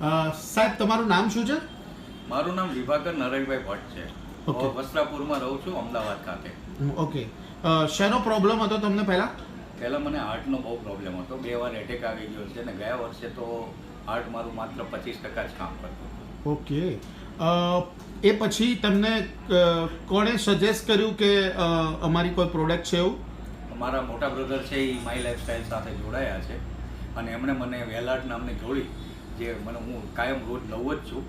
સાહેબ તમારું નામ શું છે? મારું નામ વિભાકર નરેશભાઈ ભટ્ટ છે. Okay. હું વસ્ત્રાપુરમાં રહું છું, અમદાવાદ ખાતે. ઓકે. શેનો પ્રોબ્લેમ હતો તમને પહેલાં? પહેલાં મને હાર્ટનો બહુ પ્રોબ્લેમ હતો. 2 વાર એટેક આવી ગયો છે અને ગયા વર્ષે તો હાર્ટ મારું માત્ર 25% જ કામ કરતું હતું. ઓકે. એ પછી તમને કોણે સજેસ્ટ કર્યું કે અમારી કોઈ પ્રોડક્ટ છે એવું? મારા મોટા બ્રધર છે, એ માય લાઈફસ્ટાઈલ સાથે જોડાયા છે અને એમણે મને વેલાટ નામની ગોળી, જે હું કાયમ રોજ લઉં જ છું,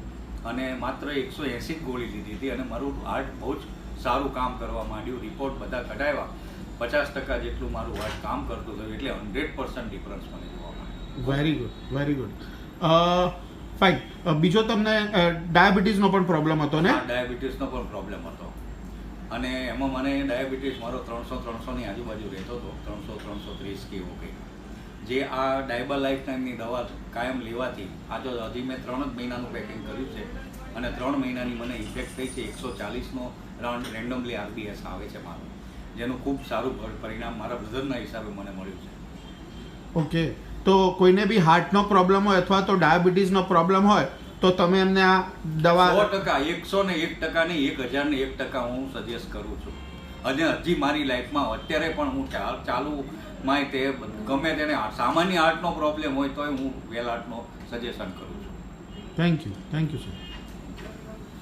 અને માત્ર 180 ગોળી લીધી હતી અને મારું હાર્ટ બહુ જ સારું કામ કરવા માંડ્યું. રિપોર્ટ બધા કઢાવ્યા, 50% જેટલું મારું હાર્ટ કામ કરતું થયું, એટલે 100% ડિફરન્સ મને જોવા મળ્યો. Very good, very good. Fine. બીજો તમને ડાયાબિટીસનો પણ પ્રોબ્લેમ હતો ને? ડાયાબિટીસનો પણ પ્રોબ્લેમ હતો અને એમાં મને ડાયાબિટીસ મારો 300-300ની આજુબાજુ રહેતો હતો, 300-330 કે એવું કંઈક. જે આ ડાયબા લાઈફ ટાઈમની દવા કાયમ લેવાથી આજે હજી મેં 3 જ મહિનાનું પેકિંગ કર્યું છે અને 3 મહિનાની મને ઇફેક્ટ થઈ છે. 140નો રેન્ડમલી RBS આવે છે મારું, જેનું ખૂબ સારું પરિણામ મારા બ્રધરના હિસાબે મને મળ્યું છે. ઓકે. તો કોઈને બી હાર્ટનો પ્રોબ્લેમ હોય અથવા તો ડાયાબિટીસનો પ્રોબ્લેમ હોય તો તમે એમને આ દવા 100%, 101% નહીં, 1001% હું સજેસ્ટ કરું છું. અને હજી મારી લાઈફમાં અત્યારે પણ હું ચાલુમાં તે ગમે તેને સામાન્ય હાર્ટનો પ્રોબ્લેમ હોય તોય હું વેલ હાર્ટનો સજેશન કરું છું. Thank you sir.